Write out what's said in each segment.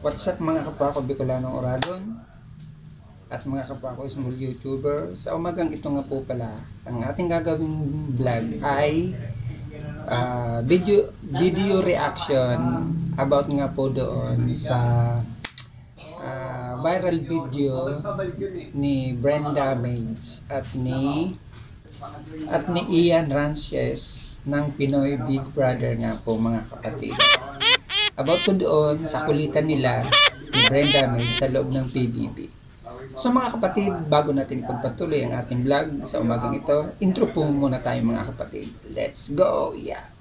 What's up mga kapwa ko Bicolanong Oragon at mga kapwa ko small YouTuber. Sa umagang ito nga po pala, ang ating gagawing vlog ay video reaction about nga po doon sa viral video ni Brenda Mays at ni Ian Rances ng Pinoy Big Brother nga po mga kapatid. About to doon sa kulitan nila ni Brenda May sa loob ng PBB. So mga kapatid, bago natin pagpatuloy ang ating vlog sa umagang ito, intro po muna tayo mga kapatid. Let's go! Yeah!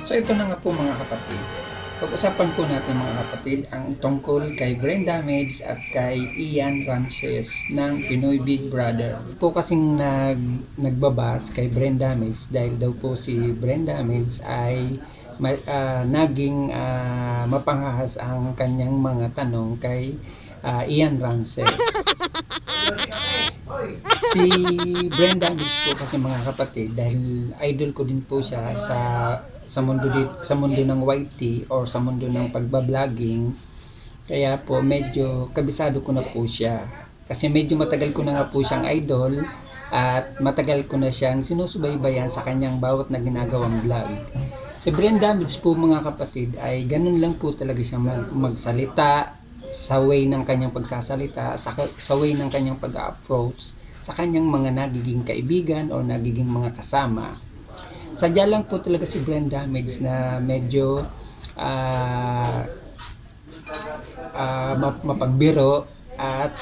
So ito na nga po mga kapatid. Pag-usapan po natin mga kapatid ang tungkol kay Brenda Mays at kay Ian Rances ng Pinoy Big Brother. Po kasing nagbabas kay Brenda Mays dahil daw po si Brenda Mays ay naging mapangahas ang kanyang mga tanong kay Ian Rances. Si Brenda Mays po kasi mga kapatid dahil idol ko din po siya sa mundo ng YT or sa mundo ng pagba-vlogging, kaya po medyo kabisado ko na po siya kasi medyo matagal ko na nga po siyang idol at matagal ko na siyang sinusubaybayan sa kanyang bawat na ginagawang vlog. Si Brenda Mays po mga kapatid ay ganun lang po talaga siya magsalita, sa way ng kanyang pagsasalita, sa way ng kanyang pag-approach sa kanyang mga nagiging kaibigan o nagiging mga kasama. Sadya lang po talaga si Brenda Mays na medyo mapagbiro at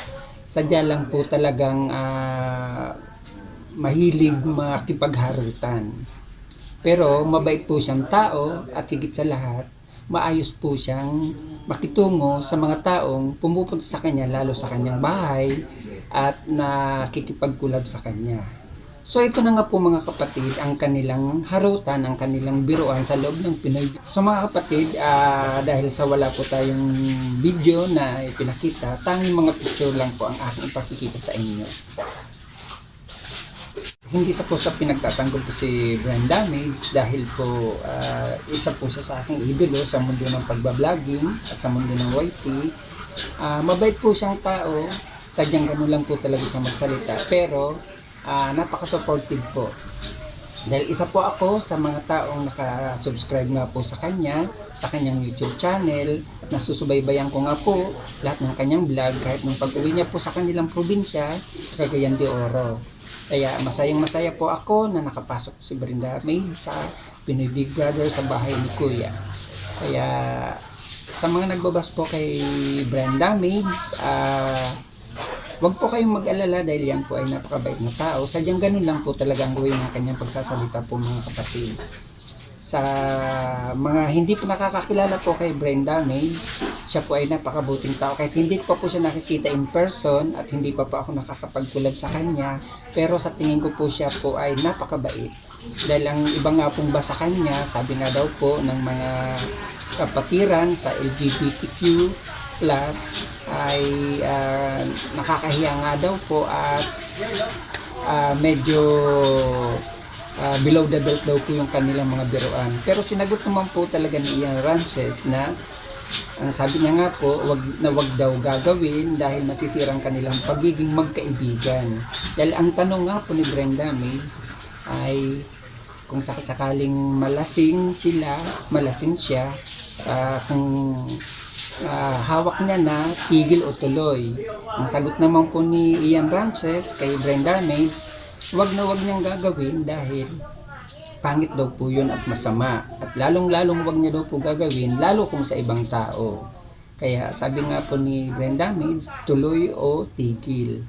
sadya lang po talagang mahilig makipagharutan. Pero mabait po siyang tao at higit sa lahat, maayos po siyang makitungo sa mga taong pumupunta sa kanya, lalo sa kanyang bahay at nakikipagkulab sa kanya. So ito na nga po mga kapatid ang kanilang harutan, ang kanilang biruan sa loob ng Pinoy. So mga kapatid, dahil sa wala po tayong video na ipinakita, tanging mga picture lang po ang aking ipakikita sa inyo. Hindi sa po sa pinagtatanggol ko si Brenda Mays dahil po isa po siya sa aking idolo sa mundo ng pagbablogger at sa mundo ng YT. Mabait po siyang tao, sadyang ganun lang po talaga siya magsalita, pero napaka-supportive po. Dahil isa po ako sa mga taong naka-subscribe nga po sa kanyang YouTube channel at nasusubaybayan ko nga po lahat ng kanyang vlog kahit nung pag-uwi niya po sa kanilang probinsya sa Cagayan de Oro. Kaya masaya po ako na nakapasok si Brenda Mays sa Pinoy Big Brother sa bahay ni Kuya. Kaya sa mga nagbabas po kay Brenda Mays, wag po kayong mag-alala dahil yan po ay napakabait na tao. Sadyang ganun lang po talaga ang way ng kanyang pagsasalita po mga kapatid. Sa mga hindi po nakakakilala po kay Brenda Mays, siya po ay napakabuting tao. Kahit hindi pa po siya nakikita in person at hindi pa po ako nakakapagkulab sa kanya, pero sa tingin ko po siya po ay napakabait. Dahil ang iba nga pong ba sa kanya, sabi nga daw po ng mga kapatiran sa LGBTQ plus ay nakakahiya nga daw po at medyo below the belt daw po yung kanilang mga biruan. Pero sinagot naman po talaga ni Ian Rances na ang sabi niya nga po, wag daw gagawin dahil masisirang kanilang pagiging magkaibigan. Dahil ang tanong nga po ni Brenda Mays ay kung sakaling malasing siya, kung hawak niya na tigil o tuloy. Ang sagot naman po ni Ian Rances kay Brenda Mays, wag niyang gagawin dahil pangit daw po yun at masama. At lalong wag niya daw po gagawin lalo kung sa ibang tao. Kaya sabi nga po ni Brenda Mays, tuloy o tigil.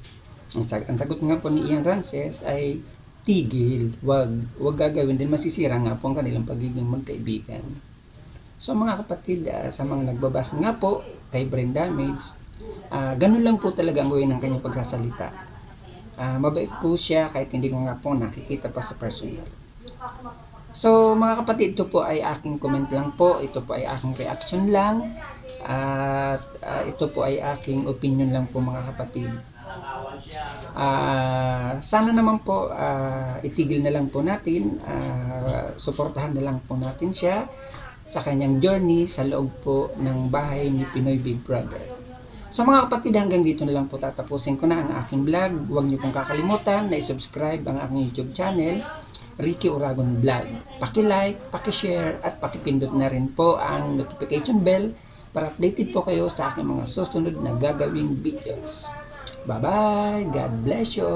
Ang sagot nga po ni Ian Rances ay tigil, wag gagawin din, masisira nga po ang kanilang pagiging magkaibigan. So mga kapatid, sa mga nagbabasa nga po kay Brenda Mays, Ganun lang po talaga ang way ng kanyang pagsasalita. Mabait po siya kahit hindi ko nga po nakikita pa sa personal. So mga kapatid, ito po ay aking comment lang po, ito po ay aking reaction lang, at ito po ay aking opinion lang po mga kapatid. Sana naman po itigil na lang po natin, suportahan na lang po natin siya sa kanyang journey sa loob po ng bahay ni Pinoy Big Brother. So mga kapatid, hanggang dito na lang po tatapusin ko na ang aking vlog. Huwag niyo pong kakalimutan na i-subscribe ang aking YouTube channel, Ricky Uragon Vlog. Paki-like, paki-share at paki-pindot na rin po ang notification bell para updated po kayo sa aking mga susunod na gagawing videos. Bye-bye! God bless you!